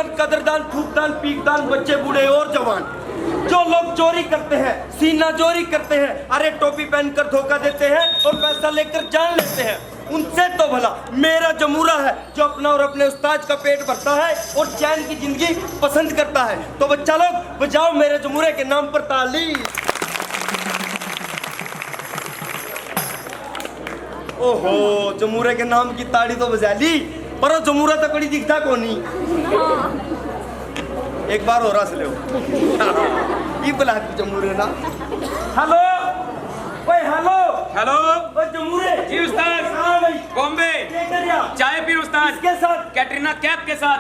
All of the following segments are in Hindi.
कीमत, कदरदान, फूकदान, पीकदान, बच्चे बूढ़े और जवान। जो लोग चोरी करते हैं, सीना चोरी करते हैं, अरे टोपी पहनकर धोखा देते हैं और पैसा लेकर जान लेते हैं, उनसे तो भला मेरा जमूरा है जो अपना और अपने उस्ताद का पेट भरता है और चैन की जिंदगी पसंद करता है। तो बच्चा लोग बजाओ मेरे जमूरे के नाम पर ताली। ओहो, जमूरे के नाम की ताड़ी तो बजा ली, पर वो जमूरा तो कड़ी दिखता कोनी। एक बार और हंस लो। ये बुला जमूरे ना। हेलो ओए, हेलो हेलो ओए जमूरे जी उस्ताद। हाँ भाई, बॉम्बे क्या कर रहा? चाय पी उस्ताद किसके साथ? कैटरीना कैफ के साथ।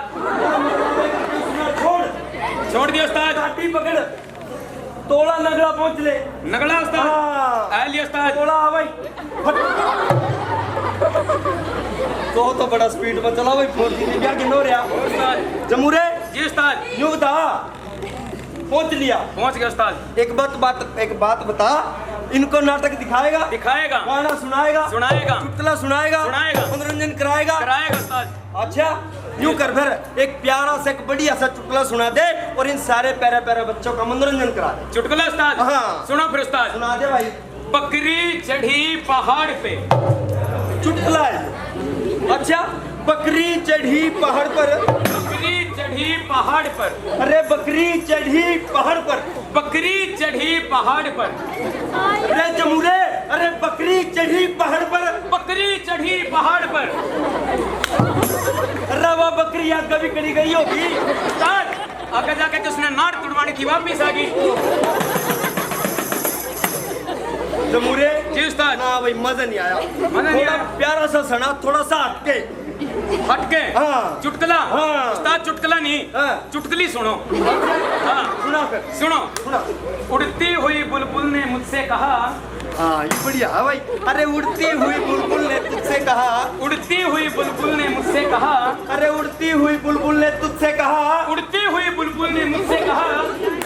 छोड़ दिया उस्ताद। काटी पकड़, तोड़ा नगड़ा पहुंच ले। नगड़ा उस्ताद। हाँ। आ लिया उस्ताद। तोड़ा आ भाई। तो बड़ा स्पीड में चला भाई, फोन की क्या गिनो रहा उस्ताद। जमूरे जी उस्ताद। यूं बता, पहुंच लिया? पहुंच गया उस्ताद। एक बात बता, इनको नाटक दिखाएगा? दिखाएगा। गाना सुनाएगा? सुनाएगा। चुटकुला सुनाएगा? सुनाएगा। मनोरंजन कराएगा? कराएगा उस्ताद। अच्छा, यूं कर फिर एक प्यारा सा एक बढ़िया सा चुटकुला सुना दे और इन सारे प्यारे प्यारे बच्चों का मनोरंजन करा दे। चुटकुला उस्ताद? हाँ। सुनो फिर उस्ताद। सुना दे भाई। बकरी चढ़ी पहाड़ पे। चुटकुला है? अच्छा, बकरी चढ़ी पहाड़ पर। बकरी चढ़ी पहाड़ पर। अरे बकरी चढ़ी पहाड़ पर। बकरी चढ़ी पहाड़ पर। अरे जमूरे, अरे बकरी चढ़ी पहाड़ पर। बकरी चढ़ी पहाड़ पर। अरे वो बकरी आगे भी करी गई होगी। उस्ताद, आगे जाके तो उसने नाट तुड़वाने की वापिस आ गई। जमूरे जी उस्ताद। ना भाई, मजा नहीं आया। मजा नहीं आया। प्यारा सा सना, थोड़ा सा हटके। हटके? हाँ। चुटकुला? हाँ। उस्ताद चुटकुला नहीं, हाँ। चुटकुली सुनो। हाँ। सुना फिर, सुनो। सुना। उड़ती हुई बुलबुल ने मुझसे कहा। हाँ, ये बढ़िया है भाई। अरे उड़ती हुई बुलबुल ने तुझसे कहा। उड़ती हुई बुलबुल ने मुझसे कहा। अरे उड़ती हुई बुलबुल ने तुझसे कहा। उड़ती हुई बुलबुल ने मुझसे कहा।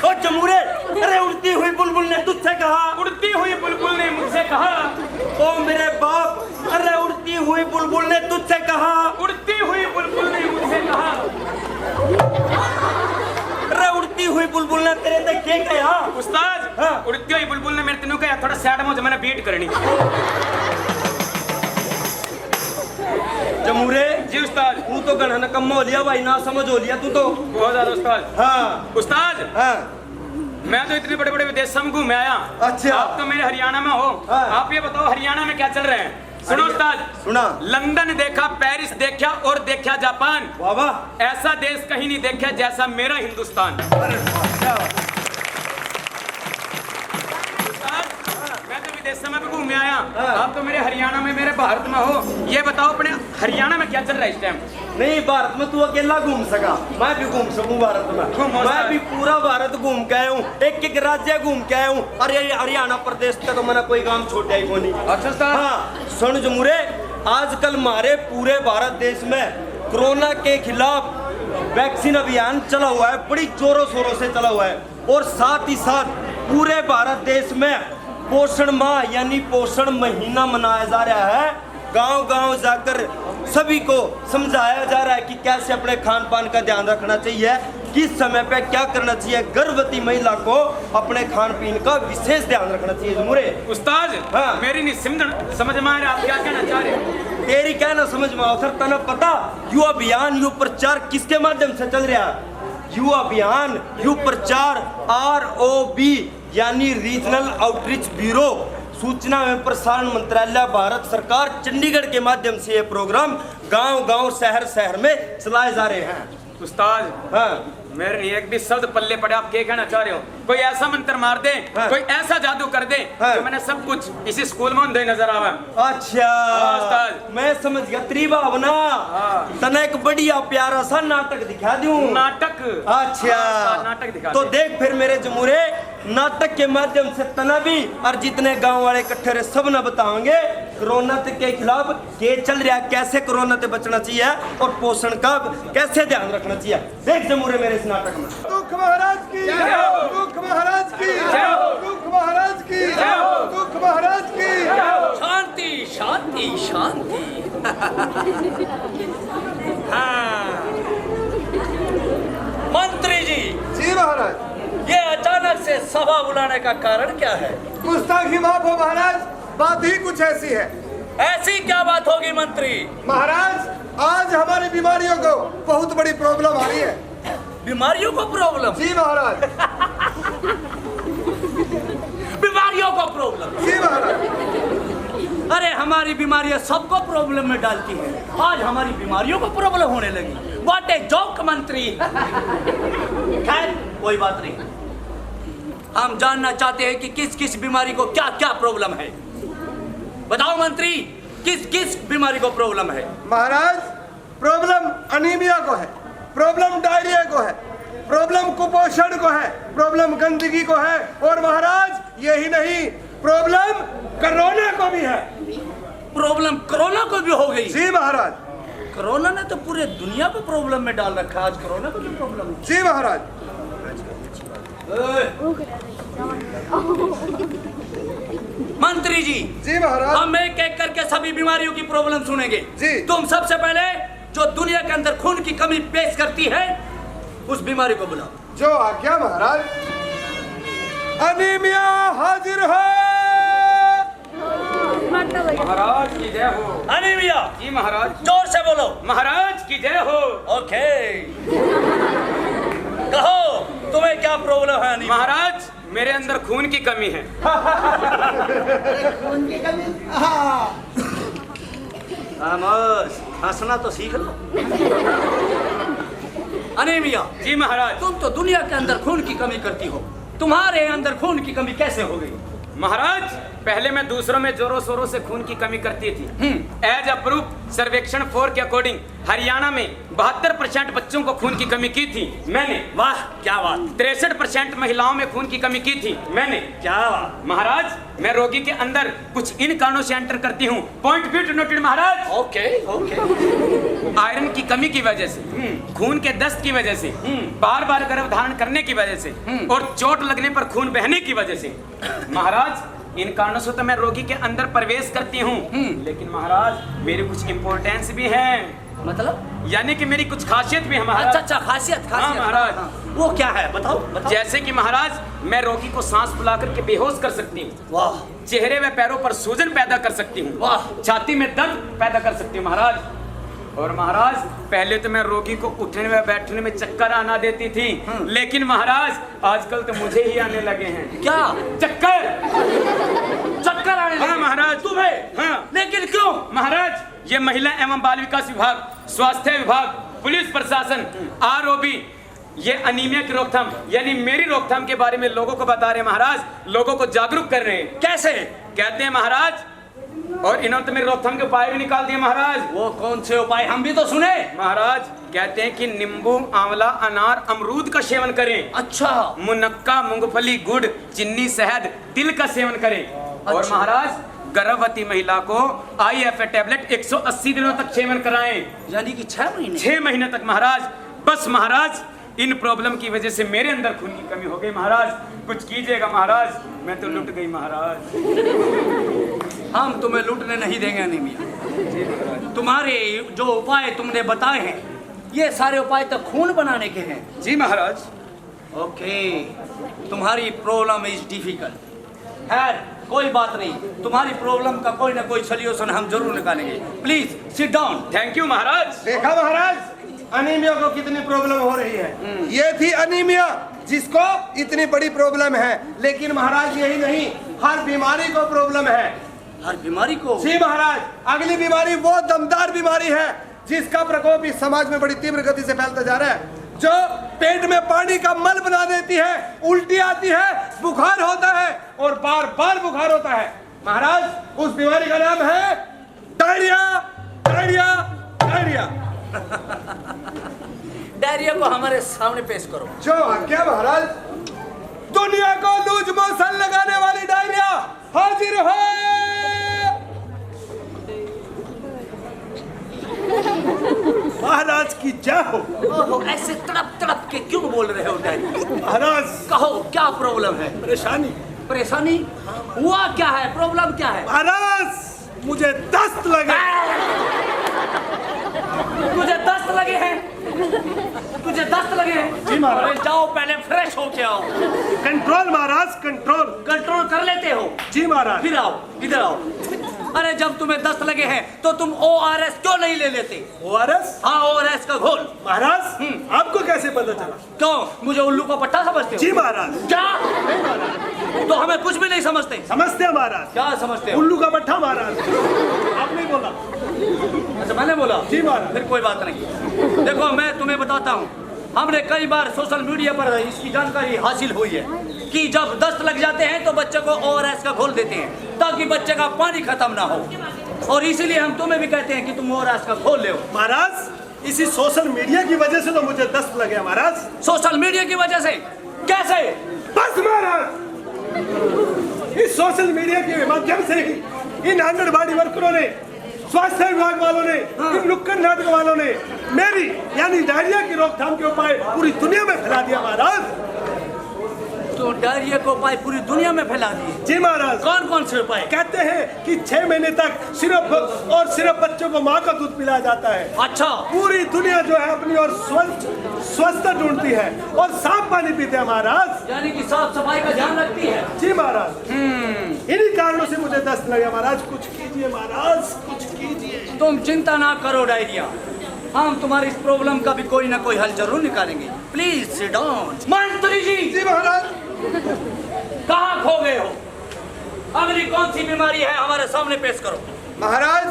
ओ जमूरे, अरे उड़ती हुई बुलबुल ने तुझसे कहा। उड़ती हुई बुलबुल ने मुझसे कहा। ओ मेरे बाप, अरे उड़ती हुई बुलबुल ने तुझसे कहा। उड़ती हुई बुलबुल ने मुझसे कहा। अरे उड़ती हुई बुलबुल ने तेरे तक क्या कहा? उस्ताद, हाँ। उड़ती हुई बुलबुल ने मेरे तेनों कहा थोड़ा सैड में मैंने बीट करनी। जमूरे जी उस्ताद। तू तो गणा नकम्मा हो लिया भाई, ना समझ हो लिया तू तो। बहुत ज्यादा उस्ताद। हाँ उस्ताद, हाँ। मैं तो इतने बड़े बड़े विदेशों में घूम आया। अच्छा। आप तो मेरे हरियाणा में हो। हाँ। आप ये बताओ हरियाणा में क्या चल रहा है? सुनो उस्ताद। सुना। लंदन देखा, पेरिस देखा और देखा जापान। वाह वाह। ऐसा देश कहीं नहीं देखा जैसा मेरा हिंदुस्तान। अरे वाह, क्या बात। मैं तो विदेशों में भी घूम आया। हाँ। आप तो मेरे हरियाणा में, मेरे भारत में हो। ये बताओ अपने हरियाणा में क्या चल रहा है इस टाइम? नहीं, भारत में तू अकेला घूम सका, मैं भी घूम सकूं भारत में। मैं भी पूरा भारत घूम के आया हूँ, एक एक राज्य घूम के आया हूँ। अरे हरियाणा प्रदेश तक तो मैंने कोई काम छोड़ा ही नहीं। अच्छा उस्ताद। हाँ सुन जमूरे, आजकल हमारे पूरे भारत देश में कोरोना के खिलाफ वैक्सीन अभियान चला हुआ है, बड़ी जोरों शोरों से चला हुआ है। और साथ ही साथ पूरे भारत देश में पोषण माह यानी पोषण महीना मनाया जा रहा है। गांव-गांव जाकर सभी को समझाया जा रहा है कि कैसे अपने खान पान का ध्यान रखना चाहिए, किस समय पे क्या करना चाहिए। गर्भवती महिला को अपने खान पीन का विशेष ध्यान रखना चाहिए। जमूरे उस्ताद, हाँ। मेरी नहीं समझ में आ रहा, आप क्या कहना चाह रहे हो? तेरी कहना समझ में आओ सर, तना पता यु अभियान यु प्रचार किसके माध्यम से चल रहा है? यु अभियान यु प्रचार ROB यानी रीजनल आउटरीच ब्यूरो, सूचना एवं प्रसारण मंत्रालय, भारत सरकार, चंडीगढ़ के माध्यम से ये प्रोग्राम गांव-गांव, शहर-शहर में चलाए जा रहे हैं। उस्ताद, हाँ मेरे नहीं एक भी शब्द पल्ले पड़े, आप क्या कहना चाह रहे हो? कोई ऐसा मंत्र मार दे, हाँ। कोई ऐसा जादू कर दे हाँ। तो मैंने सब कुछ इसी स्कूल में अंधे नजर आवा। अच्छा उस्ताद। मैं समझ गया तेरी भावना। हाँ। तना एक बढ़िया प्यारा सा नाटक दिखा दूं। नाटक? अच्छा हाँ, नाटक दिखा तो दे। देख फिर मेरे जमूरे, नाटक के माध्यम से तना भी और जितने गांव वाले इकट्ठे रहे सब न बताएंगे कोरोना के खिलाफ क्या चल रहा है, कैसे कोरोना से बचना चाहिए और पोषण का कैसे ध्यान रखना चाहिए। देख जमूरे मेरे इस नाटक में। दुख महाराज की जय हो। दुख महाराज की जय हो। दुख महाराज की जय हो। दुख महाराज की शांति शांति शांति। हाँ सभा बुलाने का कारण क्या है? गुस्ताखी माफ हो महाराज, बात ही कुछ ऐसी है। ऐसी क्या बात होगी मंत्री? महाराज, आज हमारी बीमारियों को बहुत बड़ी प्रॉब्लम आ रही है। बीमारियों को प्रॉब्लम? जी महाराज। बीमारियों को प्रॉब्लम? जी महाराज। अरे हमारी बीमारियां सबको प्रॉब्लम में डालती हैं। आज हमारी बीमारियों को प्रॉब्लम होने लगी। व्हाट ए जोक मंत्री। खैर कोई बात नहीं, हम जानना चाहते हैं कि किस किस बीमारी को क्या क्या प्रॉब्लम है। बताओ मंत्री, किस किस बीमारी को प्रॉब्लम है? महाराज, प्रॉब्लम अनीमिया को है, प्रॉब्लम डायरिया को है, प्रॉब्लम कुपोषण को है, प्रॉब्लम गंदगी को है, और महाराज यही नहीं, प्रॉब्लम कोरोना को भी है। प्रॉब्लम कोरोना को भी हो गई? जी महाराज। कोरोना ने तो पूरे दुनिया को प्रॉब्लम में डाल रखा है, आज कोरोना को भी प्रॉब्लम है। जी महाराज। मंत्री जी, जी महाराज। हम एक एक करके सभी बीमारियों की प्रॉब्लम सुनेंगे। जी। तुम सबसे पहले जो दुनिया के अंदर खून की कमी पेश करती है उस बीमारी को बुलाओ। जो आज्ञा महाराज। अनीमिया हाजिर है। महाराज की जय हो। अनीमिया? जी महाराज। जोर से बोलो। महाराज की जय हो। ओके, कहो तुम्हें क्या प्रॉब्लम है? अनीमिया? महाराज, मेरे अंदर खून की कमी है। खामोश, हंसना तो सीख लो। अनीमिया? जी महाराज। तुम तो दुनिया के अंदर खून की कमी करती हो, तुम्हारे अंदर खून की कमी कैसे हो गई? महाराज, पहले मैं दूसरों में जोरों शोरों से खून की कमी करती थी। एज अ प्रूफ, सर्वेक्षण 4 के अकॉर्डिंग हरियाणा में 72% बच्चों को खून की कमी की थी मैंने। वाह क्या बात। 63% महिलाओं में खून की कमी की थी मैंने। क्या बात। महाराज, मैं रोगी के अंदर कुछ इन कारणों से एंटर करती हूँ। Point be noted Maharaj. Okay okay. Iron की कमी की वजह से, खून के दस्त की वजह से, बार बार गर्भ धारण करने की वजह से, और चोट लगने पर खून बहने की वजह से। महाराज, इन कारणों से तो मैं रोगी के अंदर प्रवेश करती हूँ, लेकिन महाराज मेरी कुछ इम्पोर्टेंस भी है। मतलब? यानी कि मेरी कुछ खासियत भी है महाराज। अच्छा अच्छा, खासियत। हाँ महाराज। वो क्या है बताओ बताओ। जैसे कि महाराज, मैं रोगी को सांस फुला करके बेहोश कर सकती हूँ। वाह। चेहरे व पैरों पर सूजन पैदा कर सकती हूँ। वाह। छाती में दर्द पैदा कर सकती हूँ महाराज। और महाराज, पहले तो मैं रोगी को उठने व बैठने में चक्कर आना देती थी, लेकिन महाराज आजकल तो मुझे ही आने लगे हैं। क्या चक्कर? चक्कर आने लगे? हाँ महाराज। तुम्हें? हाँ। लेकिन क्यों? महाराज, ये महिला एवं बाल विकास विभाग, स्वास्थ्य विभाग, पुलिस प्रशासन, आरओबी, ये अनीमिया की रोकथाम यानी मेरी रोकथाम के बारे में लोगों को बता रहे हैं महाराज, लोगों को जागरूक कर रहे हैं। कैसे? कहते हैं महाराज, और इन्होंने तो मेरी रोकथाम के उपाय भी निकाल दिए महाराज। वो कौन से उपाय, हम भी तो सुने। महाराज, कहते हैं कि नींबू, आंवला, अनार, अमरूद का सेवन करें। अच्छा। मुनक्का, मूंगफली, गुड़, चीनी, शहद, तिल का सेवन करें। और महाराज, गर्भवती महिला को IFA टैबलेट 180 दिनों तक सेवन कराएं, यानी कि 6 महीने? 6 महीने तक महाराज। बस महाराज, इन प्रॉब्लम की वजह से मेरे अंदर खून की कमी हो गई महाराज, कुछ कीजिएगा महाराज, मैं तो लुट गई महाराज। हम तुम्हें लूटने नहीं देंगे अनीमिया। तुम्हारे जो उपाय तुमने बताए हैं, ये सारे उपाय तो खून बनाने के हैं। जी महाराज। ओके, तुम्हारी प्रॉब्लम इज डिफिकल्ट। खैर कोई बात नहीं, तुम्हारी प्रॉब्लम का कोई ना कोई सॉल्यूशन हम जरूर निकालेंगे। Please sit down. Thank you महाराज। देखा महाराज, अनीमिया को कितनी प्रॉब्लम हो रही है। ये थी अनीमिया, जिसको इतनी बड़ी प्रॉब्लम है। लेकिन महाराज यही नहीं, हर बीमारी को प्रॉब्लम है। हर बीमारी को? जी महाराज। अगली बीमारी वो दमदार बीमारी है जिसका प्रकोप इस समाज में बड़ी तीव्र गति से फैलता जा रहा है, जो पेट में पानी का मल बना देती है, उल्टी आती है, बुखार होता है और बार बार बुखार होता है। महाराज, उस बीमारी का नाम है डायरिया। डायरिया डायरिया डायरिया को हमारे सामने पेश करो। जो क्या महाराज, दुनिया को लूज मोशन लगाने वाली डायरिया हाजिर है। महाराज की जय हो। ओहो, ऐसे तड़प तड़प के क्यों बोल रहे हो डायरिया? महाराज, कहो क्या प्रॉब्लम है? परेशानी। परेशानी? हुआ क्या है? प्रॉब्लम क्या है? महाराज, मुझे दस्त लगे। तुझे दस्त लगे हैं? तुझे दस्त दस्त लगे हैं। जी महाराज। अरे जाओ पहले फ्रेश होके आओ। कंट्रोल महाराज, कंट्रोल। कंट्रोल कर लेते हो? जी महाराज। फिर आओ, इधर आओ। अरे जब तुम्हें दस्त लगे हैं तो तुम ORS क्यों नहीं ले लेते? ORS? हाँ, ORS का घोल। महाराज, आपको कैसे पता चला? क्यों, मुझे उल्लू का पट्टा समझते हो? जी महाराज। क्या? तो हमें कुछ भी नहीं समझते? समझते हैं महाराज। क्या समझते हो? उल्लू का पट्टा महाराज। आपने बोला। अच्छा मैंने बोला? जी महाराज। फिर कोई बात नहीं। देखो मैं तुम्हें बताता हूँ, हमने कई बार सोशल मीडिया पर इसकी जानकारी हासिल हुई है कि जब दस्त लग जाते हैं तो बच्चे को ORS का घोल देते हैं ताकि बच्चे का पानी खत्म ना हो, और इसीलिए हम तुम्हें भी कहते हैं कि तुम ORS का घोल ले। महाराज, इसी सोशल मीडिया की वजह से तो मुझे दस्त लगे महाराज। सोशल मीडिया की वजह से? कैसे? बस महाराज, इस सोशल मीडिया के माध्यम से ही इन आंगनबाड़ी वर्करों ने, स्वास्थ्य विभाग वालों ने, इन नुक्कड़ नाटक वालों ने मेरी यानी डायरिया की रोकथाम के उपाय पूरी दुनिया में फैला दिया महाराज। तो डायरिया को उपाय पूरी दुनिया में फैला दिए? जी महाराज। कौन कौन से उपाय? कहते हैं कि 6 महीने तक सिर्फ बच्चों को माँ का दूध पिलाया जाता है। अच्छा। पूरी दुनिया जो है अपनी और स्वस्थ ढूंढती है और साफ पानी पीते हैं महाराज। यानी कि साफ सफाई का ध्यान रखती है? जी महाराज। इन्हीं कारणों से मुझे दस्त लगे महाराज। कुछ कीजिए महाराज, कुछ कीजिए। तुम चिंता ना करो डायरिया, हम तुम्हारी इस प्रॉब्लम का भी कोई ना कोई हल जरूर निकालेंगे। Please sit down. मंत्री जी। जी महाराज। कहाँ खो गए हो? अगली कौन सी बीमारी है हमारे सामने पेश करो। महाराज,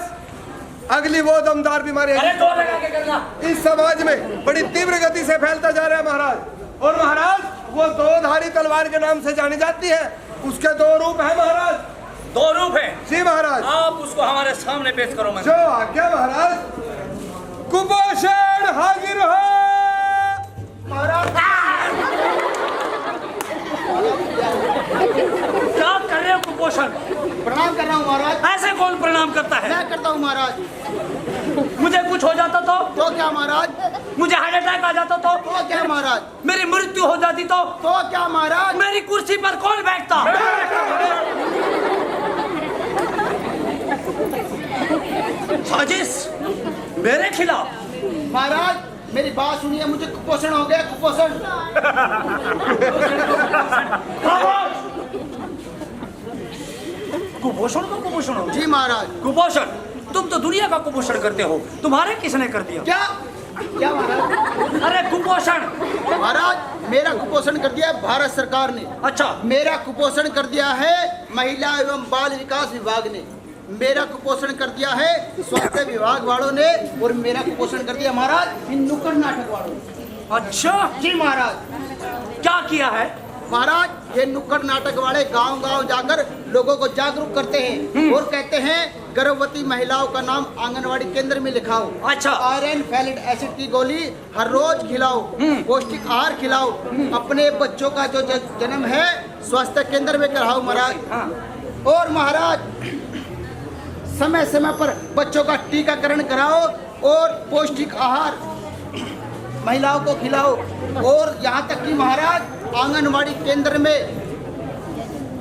अगली वो दमदार बीमारी अरे है दो लगा के करना। इस समाज में बड़ी तीव्र गति से फैलता जा रहा है महाराज। और महाराज, वो दो-धारी तलवार के नाम से जानी जाती है। उसके 2 रूप है महाराज। 2 रूप है? जी महाराज। आप उसको हमारे सामने पेश करो। जो आज्ञा महाराज। कुपोषण हाजिर हो महाराज। क्या कर रहे हो कुपोषण? प्रणाम कर रहा हूँ महाराज। ऐसे कौन प्रणाम करता है? मैं करता हूँ महाराज। मुझे कुछ हो जाता तो क्या महाराज? मुझे हार्ट अटैक आ जाता तो क्या महाराज? मेरी मृत्यु हो जाती तो क्या महाराज? मेरी कुर्सी पर कौन बैठता? साजिश मेरे खिलाफ? महाराज मेरी बात सुनिए, मुझे कुपोषण हो गया, कुपोषण। कुपोषण को कुपोषण हो? जी महाराज। कुपोषण? तुम तो दुनिया का कुपोषण करते हो, तुम्हारे किसने कर दिया? क्या महाराज? अरे कुपोषण महाराज, मेरा कुपोषण कर दिया है भारत सरकार ने। अच्छा। मेरा कुपोषण कर दिया है महिला एवं बाल विकास विभाग ने। मेरा कुपोषण कर दिया है स्वास्थ्य विभाग वालों ने। और मेरा कुपोषण कर दिया महाराज इन नुक्कड़ नाटक वालों ने। अच्छा। जी महाराज। क्या किया है? महाराज, ये नुक्कड़ नाटक वाले गांव-गांव जाकर लोगों को जागरूक करते हैं और कहते हैं गर्भवती महिलाओं का नाम आंगनवाड़ी केंद्र में लिखाओ। अच्छा। आयरन फैलिक एसिड की गोली हर रोज खिलाओ, पौष्टिक आहार खिलाओ, अपने बच्चों का जो जन्म है स्वास्थ्य केंद्र में कराओ महाराज। और महाराज, समय समय पर बच्चों का टीकाकरण कराओ और पौष्टिक आहार महिलाओं को खिलाओ। और यहाँ तक कि महाराज आंगनवाड़ी केंद्र में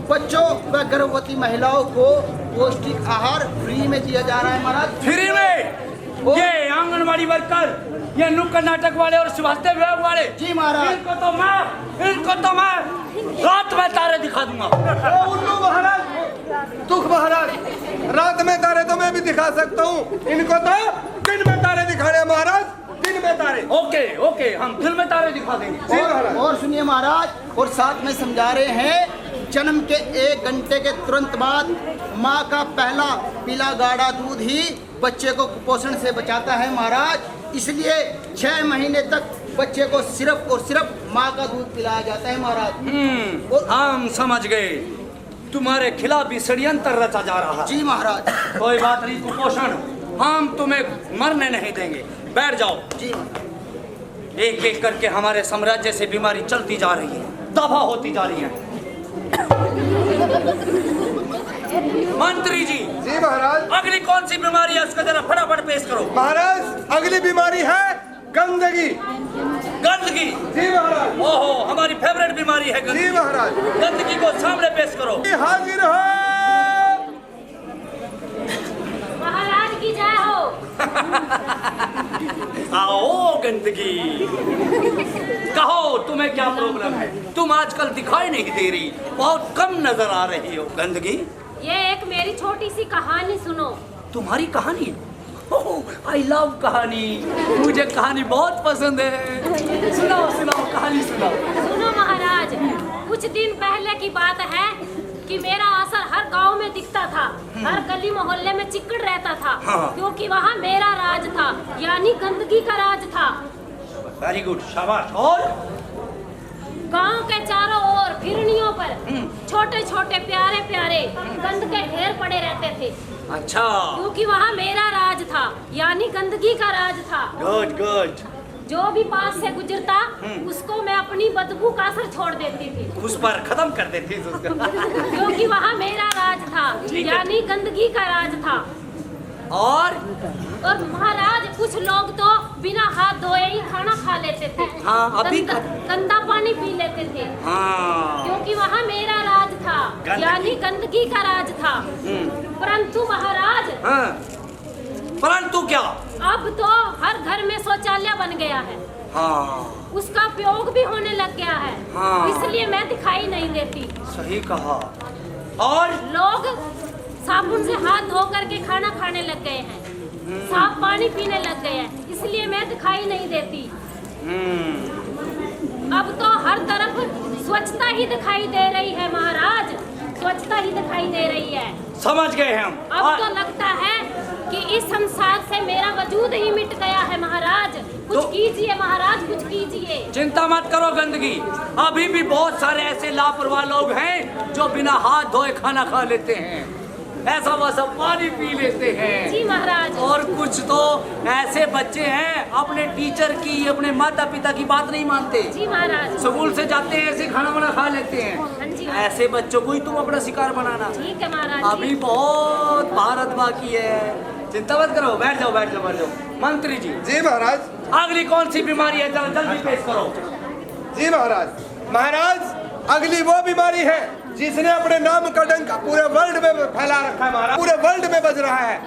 बच्चों व गर्भवती महिलाओं को पौष्टिक आहार फ्री में दिया जा रहा है महाराज। फ्री में? ये आंगनवाड़ी वर्कर, ये नुक्कड़ नाटक वाले और स्वास्थ्य विभाग वाले? जी महाराज। इनको तो मैं रात में तारे दिखा दूंगा। उल्लू महाराज, दुख महाराज, रात में तारे तो मैं भी दिखा सकता हूँ, इनको तो दिन में तारे दिखाने महाराज, दिन में तारे। ओके, हम दिन में तारे दिखा देंगे। और सुनिए महाराज, और साथ में समझा रहे हैं जन्म के 1 घंटे के तुरंत बाद माँ का पहला पीला गाढ़ा दूध ही बच्चे को कुपोषण से बचाता है महाराज। इसलिए 6 महीने तक बच्चे को सिर्फ और सिर्फ माँ का दूध पिलाया जाता है महाराज। हम समझ गए, तुम्हारे खिलाफ भी षड्यंत्र रचा जा रहा है। जी महाराज। कोई बात नहीं कुपोषण, हम तुम्हें मरने नहीं देंगे। बैठ जाओ। जी। एक एक करके हमारे साम्राज्य से बीमारी चलती जा रही है, दफा होती जा रही है। मंत्री जी। जी महाराज। अगली कौन सी बीमारी है उसका जरा फटाफट पेश करो। महाराज, अगली बीमारी है गंदगी। गंदगी? जी महाराज। ओहो, हमारी फेवरेट बीमारी है गंदगी। जी महाराज। गंदगी को सामने पेश करो। हाजिर हो महाराज की जय हो। आओ गंदगी, कहो तुम्हें क्या प्रॉब्लम है? तुम आजकल दिखाई नहीं दे रही, बहुत कम नजर आ रही हो। गंदगी, ये एक मेरी छोटी सी कहानी सुनो। तुम्हारी कहानी? आई लव कहानी, मुझे कहानी बहुत पसंद है। सुनाओ सुनाओ, कहानी सुनाओ। सुनो महाराज, कुछ दिन पहले की बात है कि मेरा असर हर गांव में दिखता था, हर गली मोहल्ले में चिकड़ रहता था, क्योंकि वहाँ मेरा राज था, यानी गंदगी का राज था। वेरी गुड, शाबाश। और गांव के चारों ओर फिरनियों पर छोटे छोटे प्यारे प्यारे गंद के ढेर पड़े रहते थे। अच्छा, क्योंकि वहाँ मेरा राज था, यानी गंदगी का राज था। Good good. जो भी पास से गुजरता उसको मैं अपनी बदबू का असर छोड़ देती थी, उस पर खत्म कर देती थी उसका। क्योंकि वहाँ मेरा राज था, ठीक है। यानी गंदगी का राज था। और महाराज, कुछ लोग तो बिना हाथ धोए ही खाना खा लेते थे। हाँ, अभी गंदा पानी पी लेते थे, हाँ, क्योंकि वहाँ मेरा राज था, यानी गंदगी का राज था। परंतु महाराज, हाँ, परंतु क्या? अब तो हर घर में शौचालय बन गया है, हाँ, उसका उपयोग भी होने लग गया है, हाँ। इसलिए मैं दिखाई नहीं देती। सही कहा। और लोग साबुन से हाथ धो करके खाना खाने लग गए हैं, साफ पानी पीने लग गए हैं, इसलिए मैं दिखाई नहीं देती। अब तो हर तरफ स्वच्छता ही दिखाई दे रही है महाराज, स्वच्छता ही दिखाई दे रही है। समझ गए हम। अब तो लगता है कि इस संसार से मेरा वजूद ही मिट गया है महाराज। कुछ कीजिए महाराज, कुछ कीजिए। चिंता मत करो गंदगी, अभी भी बहुत सारे ऐसे लापरवाह लोग हैं जो बिना हाथ धोए खाना खा लेते हैं, ऐसा वैसा पानी पी लेते हैं। जी महाराज। और कुछ तो ऐसे बच्चे हैं अपने टीचर की, अपने माता पिता की बात नहीं मानते। जी महाराज। स्कूल से जाते हैं ऐसे खाना वाना खा लेते हैं। हाँ जी। ऐसे बच्चों को ही तुम अपना शिकार बनाना। ठीक है महाराज। अभी बहुत भारत बाकी है, चिंता मत करो। बैठ जाओ बैठ जाओ बैठ जाओ। मंत्री जी, जी महाराज। अगली कौन सी बीमारी है, जल्दी पेश करो। जी महाराज। महाराज, अगली वो बीमारी है जिसने अपने नाम का डंका पूरे वर्ल्ड में फैला रखा है महाराज, पूरे वर्ल्ड में बज रहा है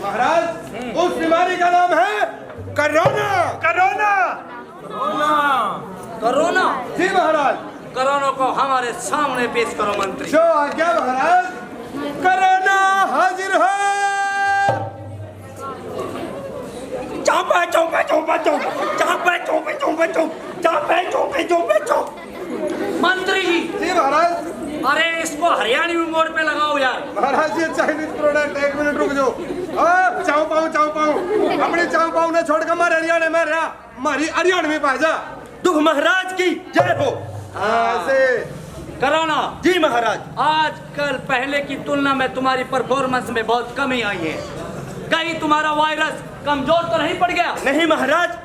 महाराज। उस बीमारी का नाम है कोरोना। कोरोना। कोरोना? जी महाराज। कोरोना को हमारे सामने पेश करो मंत्री। जो आज्ञा महाराज। कोरोना हाजिर है। चौपा चौपा चौपा चौपा चौपा चौपा चौपा चौपा चौपा चौपा चौपा। मंत्री जी। जी महाराज। अरे इसको हरियाणवी मोड पे लगाओ यार। महाराज, ये चाइनीज प्रोडक्ट, एक मिनट रुक जाओ। चाव पाऊ अपने चाव पाऊ ने छोड़ कर मारे हरियाणा में रहा, मारी हरियाणा में पाजा। दुख महाराज की जय हो। ऐसे कोरोना? जी महाराज। आजकल पहले की तुलना में तुम्हारी परफॉर्मेंस में बहुत कमी आई है। कहीं तुम्हारा वायरस कमजोर तो नहीं पड़ गया? नहीं महाराज।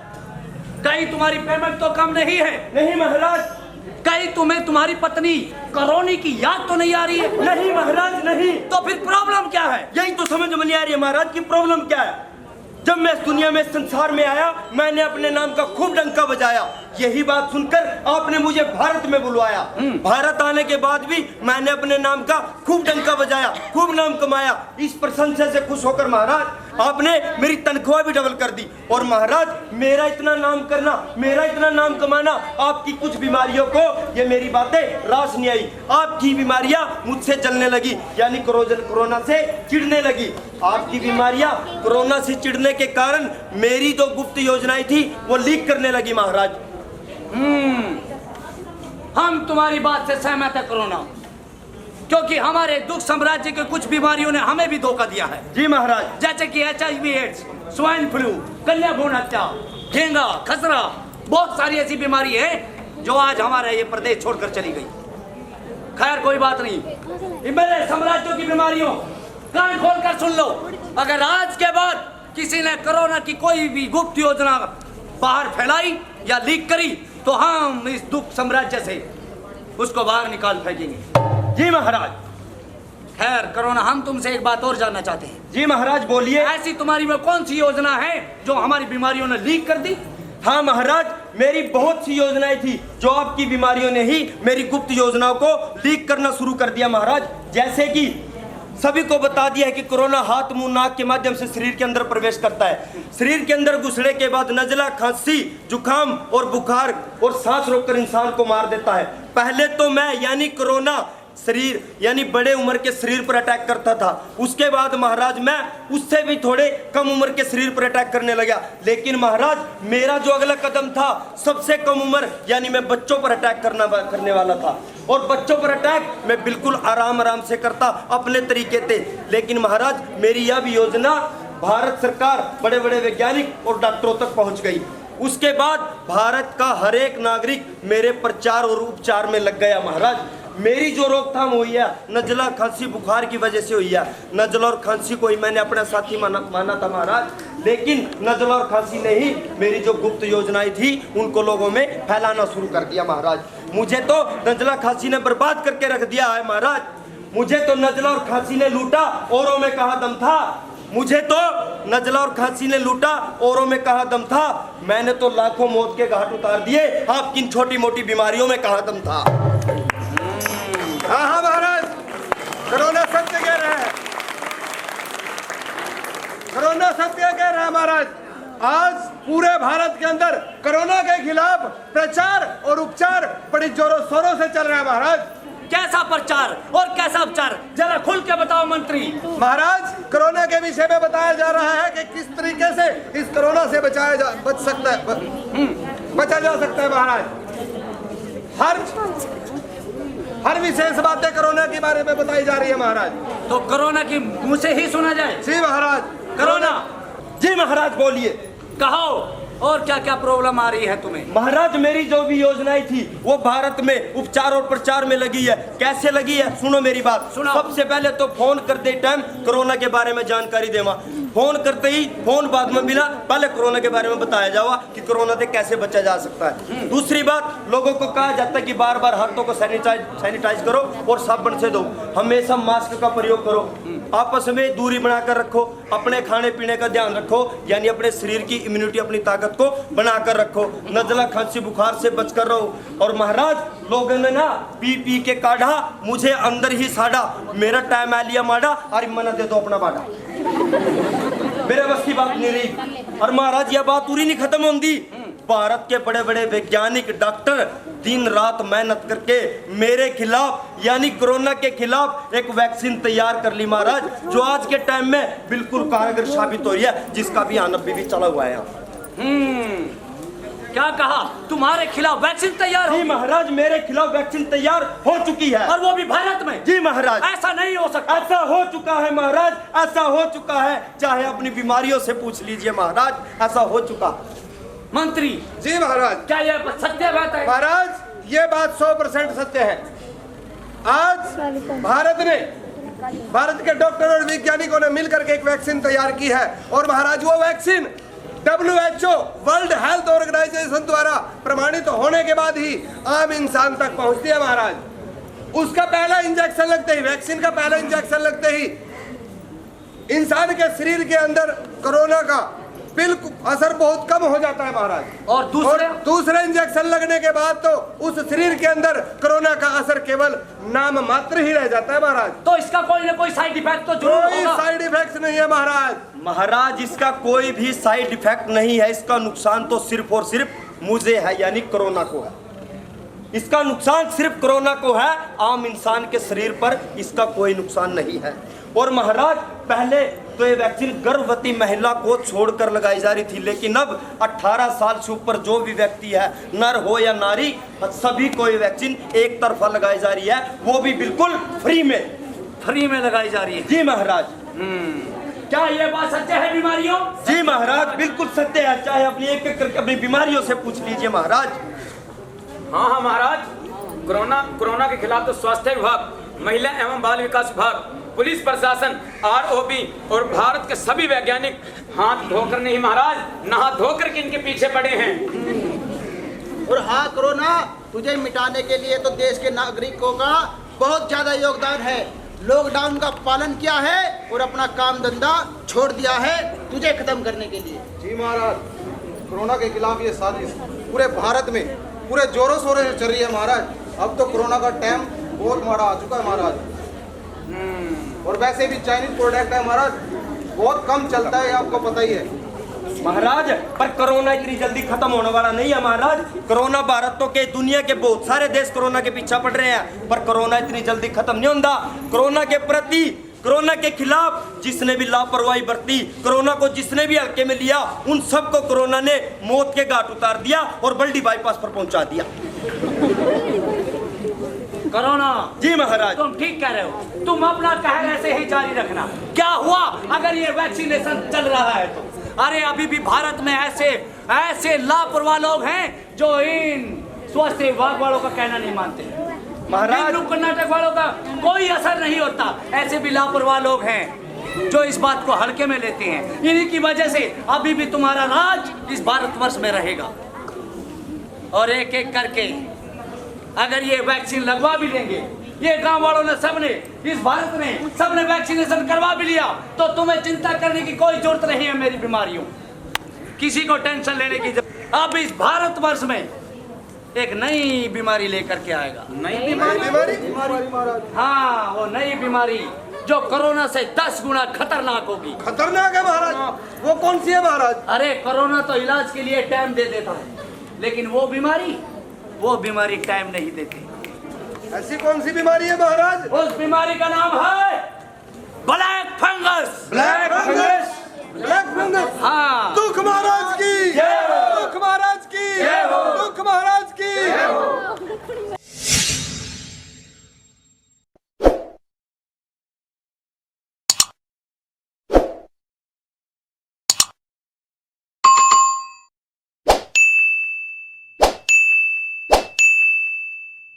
कहीं तुम्हारी पेमेंट तो कम नहीं है? नहीं महाराज। कहीं तुम्हें तुम्हारी पत्नी कोरोना की याद तो नहीं आ रही है? नहीं महाराज नहीं। तो फिर प्रॉब्लम क्या है? यही तो समझ में नहीं आ रही है महाराज की प्रॉब्लम क्या है। जब मैं इस दुनिया में, इस संसार में आया, मैंने अपने नाम का खूब डंका बजाया। यही बात सुनकर आपने मुझे भारत में बुलवाया। भारत आने के बाद भी मैंने अपने नाम का खूब डंका बजाया, खूब नाम कमाया। इस प्रशंसा से खुश होकर महाराज आपने मेरी तनख्वाह भी डबल कर दी। और महाराज, मेरा इतना नाम करना, मेरा इतना नाम कमाना, आपकी कुछ बीमारियों को ये मेरी बातें रास नहीं आई। आपकी बीमारियां मुझसे चलने लगी, यानी कोरोना से चिढ़ने लगी। आपकी बीमारियां कोरोना से चिढ़ने के कारण मेरी जो गुप्त योजनाएं थी वो लीक करने लगी महाराज। हम तुम्हारी बात से सहमत है कोरोना, क्योंकि हमारे दुख साम्राज्य के कुछ बीमारियों ने हमें भी धोखा दिया है। जी महाराज। जैसे कि HIV एड्स, स्वाइन फ्लू, कन्या भ्रूण हत्या, घेंगा, खसरा, बहुत सारी ऐसी बीमारी है जो आज हमारा ये प्रदेश छोड़कर चली गई। खैर कोई बात नहीं, मेरे साम्राज्यों की बीमारियों कान खोलकर सुन लो। अगर आज के बाद किसी ने कोरोना की कोई भी गुप्त योजना बाहर फैलाई या लीक करी तो हम इस दुख साम्राज्य से उसको बाहर निकाल फेंकेंगे। जी महाराज। खैर कोरोना, हम तुमसे एक बात और जानना चाहते हैं। जी महाराज बोलिए। ऐसी तुम्हारी में कौन सी योजना है जो हमारी बीमारियों ने लीक कर दी? हाँ महाराज, मेरी बहुत सी योजनाएं थी जो आपकी बीमारियों ने ही मेरी गुप्त योजनाओं को लीक करना शुरू कर दिया महाराज। जैसे कि सभी को बता दिया है कि कोरोना हाथ मुंह नाक के माध्यम से शरीर के अंदर प्रवेश करता है। शरीर के अंदर घुसने के बाद नजला, खांसी, जुकाम और बुखार और सांस रोककर इंसान को मार देता है। पहले तो मैं यानी कोरोना शरीर यानी बड़े उम्र के शरीर पर अटैक करता था, उसके बाद महाराज मैं उससे भी थोड़े कम उम्र के शरीर पर अटैक करने लगा। लेकिन महाराज मेरा जो अगला कदम था सबसे कम उम्र यानी मैं बच्चों पर अटैक करने वाला था। और बच्चों पर अटैक मैं बिल्कुल आराम से करता अपने तरीके से। लेकिन महाराज मेरी यह भी योजना भारत सरकार, बड़े बड़े वैज्ञानिक और डॉक्टरों तक पहुंच गई। उसके बाद भारत का हर एक नागरिक मेरे प्रचार और उपचार में लग गया। महाराज मेरी जो रोकथाम हुई है नजला, खांसी, बुखार की वजह से हुई है। नजला और खांसी को ही मैंने अपना साथी माना था महाराज, लेकिन नजला और खांसी ने ही मेरी जो गुप्त योजनाएं थी उनको लोगों में फैलाना शुरू कर दिया। महाराज मुझे तो नजला खांसी ने बर्बाद करके रख दिया है। महाराज मुझे तो नजला और खांसी ने लूटा, औरों में कहा दम था। मुझे तो नजला और खांसी ने लूटा, औरों में कहा दम था। मैंने तो लाखों मौत के घाट उतार दिए, आपकी इन छोटी मोटी बीमारियों में कहा दम था। हाँ महाराज, कोरोना सत्य कह रहा है, कोरोना सत्य कह रहा है महाराज। आज पूरे भारत के अंदर कोरोना के खिलाफ प्रचार और उपचार बड़ी जोरों शोरों से चल रहा है महाराज। कैसा प्रचार और कैसा उपचार, जरा खुल के बताओ मंत्री। महाराज कोरोना के विषय में बताया जा रहा है कि किस तरीके से इस कोरोना से बचा जा सकता है महाराज। हर विशेष बातें कोरोना के बारे में बताई जा रही है महाराज। तो कोरोना की मुंह से ही सुना जाए। जी महाराज। कोरोना, जी महाराज बोलिए। कहो और क्या क्या प्रॉब्लम आ रही है तुम्हें। महाराज मेरी जो भी योजनाएं थी वो भारत में उपचार और प्रचार में लगी है। कैसे लगी है सुनो मेरी बात। सुनाओ। सबसे पहले तो फोन करते ही टाइम कोरोना के बारे में जानकारी देवा, फोन करते ही फोन बाद में मिला, पहले कोरोना के बारे में बताया जावा कि कोरोना से कैसे बचा जा सकता है। दूसरी बात, लोगों को कहा जाता है कि बार बार हाथों को सैनिटाइज करो और साबुन से धो, हमेशा मास्क का प्रयोग करो, आपस में दूरी बनाकर रखो, अपने खाने पीने का ध्यान रखो, यानी अपने शरीर की इम्यूनिटी, अपनी ताकत को बनाकर रखो, नजला, खांसी, बुखार से बचकर रहो। और महाराज लोगों ने ना पी के काढ़ा, मुझे अंदर ही साड़ा, मेरा टाइम आ लिया माड़ा, और मना दे दो अपना बाड़ा। मेरे बस की बात नहीं रही। और महाराज यह बात पूरी नहीं खत्म होती। भारत के बड़े बड़े वैज्ञानिक डॉक्टर दिन रात मेहनत करके मेरे खिलाफ यानी कोरोना के खिलाफ एक वैक्सीन तैयार कर ली महाराज, जो आज के टाइम में बिल्कुल कारगर साबित हो रही है, जिसका भी अभी भी चला हुआ है यहाँ। क्या कहा, तुम्हारे खिलाफ वैक्सीन तैयार जी होगी? महाराज मेरे खिलाफ वैक्सीन तैयार हो चुकी है। और वो भी भारत में? जी महाराज। ऐसा नहीं हो सकता। ऐसा हो चुका है महाराज, ऐसा हो चुका है, चाहे अपनी बीमारियों से पूछ लीजिए महाराज, ऐसा हो चुका। मंत्री जी महाराज। क्या यह सत्य बात है? महाराज ये बात 100% सत्य है। आज भारत के डॉक्टर और वैज्ञानिकों ने मिलकर के एक वैक्सीन तैयार की है। और महाराज वो vaccine WHO world health organisation द्वारा प्रमाणित होने के बाद ही आम इंसान तक पहुंचती है महाराज। उसका पहला इंजेक्शन लगते ही, वैक्सीन का पहला इंजेक्शन लगते ही इंसान के शरीर के अंदर कोरोना का बिल्कुल असर बहुत कम हो जाता है महाराज। और दूसरे इंजेक्शन लगने के बाद तो उस शरीर के अंदर कोरोना का असर केवल नाम मात्र ही रह जाता है महाराज। तो इसका कोई ना कोई साइड इफेक्ट तो जरूर कोई होगा। साइड इफेक्ट नहीं है महाराज। महाराज इसका कोई भी साइड इफेक्ट नहीं है। इसका नुकसान तो सिर्फ और सिर्फ मुझे है, यानी कोरोना को है। इसका नुकसान सिर्फ कोरोना को है, आम इंसान के शरीर पर इसका कोई नुकसान नहीं है। और महाराज पहले तो ये वैक्सीन गर्भवती महिला को छोड़कर लगाई जा रही थी, लेकिन अब 18 साल से ऊपर जो भी व्यक्ति है, नर हो या नारी, सभी को ये वैक्सीन एक तरफा लगाई जा रही है, वो भी बिल्कुल फ्री में लगाई जा रही है। जी महाराज। क्या ये बात सत्य है बीमारियों? जी महाराज बिल्कुल सत्य है, चाहे अपनी एक एक करके अपनी बीमारियों से पूछ लीजिए महाराज। हाँ महाराज, कोरोना के खिलाफ तो स्वास्थ्य विभाग, महिला एवं बाल विकास विभाग, पुलिस प्रशासन, ROB और भारत के सभी वैज्ञानिक हाथ धोकर नहीं महाराज, नहा धोकर के इनके पीछे पड़े हैं। और हाँ कोरोना तुझे मिटाने के लिए तो देश के नागरिकों का बहुत ज्यादा योगदान है। लॉकडाउन का पालन किया है और अपना काम धंधा छोड़ दिया है तुझे खत्म करने के लिए। जी महाराज, कोरोना के खिलाफ ये साजिश पूरे भारत में पूरे जोरों शोरों से चल रही है महाराज। अब तो कोरोना का टाइम बहुत माड़ा आ चुका है महाराज। और वैसे भी चाइनीज प्रोडक्ट है महाराज, बहुत कम चलता है, आपको पता ही है महाराज। पर कोरोना इतनी जल्दी खत्म होने वाला नहीं है महाराज। कोरोना भारत तो के दुनिया के बहुत सारे देश कोरोना के पीछे पड़ रहे हैं, पर कोरोना इतनी जल्दी खत्म नहीं होता। कोरोना के प्रति, कोरोना के खिलाफ जिसने भी लापरवाही बरती, कोरोना को जिसने भी हल्के में लिया, उन सबको कोरोना ने मौत के घाट उतार दिया और बल्डी बाईपास पर पहुंचा दिया। कोरोना, जी महाराज। तुम ठीक कह रहे हो। तुम अपना कहर ऐसे ही जारी रखना। क्या हुआ अगर ये वैक्सीनेशन चल रहा है तो? अरे अभी भी भारत में ऐसे लापरवाह लोग हैं जो इन स्वास्थ्य विभाग वालों का कहना नहीं मानते। महाराज, कर्नाटक वालों का कोई असर नहीं होता। ऐसे भी लापरवाह लोग हैं जो इस बात को हल्के में लेते हैं। इन्हीं की वजह से अभी भी तुम्हारा राज इस भारतवर्ष में रहेगा। और एक एक करके अगर ये वैक्सीन लगवा भी लेंगे, ये गांव वालों ने सबने, इस भारत में सबने वैक्सीनेशन करवा भी लिया, तो तुम्हें चिंता करने की कोई जरूरत नहीं है मेरी बीमारियों। किसी को टेंशन लेने की जरूरत। अब इस भारतवर्ष में एक नई बीमारी लेकर के आएगा। नई बीमारी महाराज, हाँ, वो नई बीमारी जो कोरोना से 10 गुना खतरनाक होगी। खतरनाक है महाराज। वो कौन सी है महाराज? अरे कोरोना तो इलाज के लिए टाइम दे देता है, लेकिन वो बीमारी टाइम नहीं देती। ऐसी कौन सी बीमारी है महाराज? उस बीमारी का नाम है ब्लैक फंगस।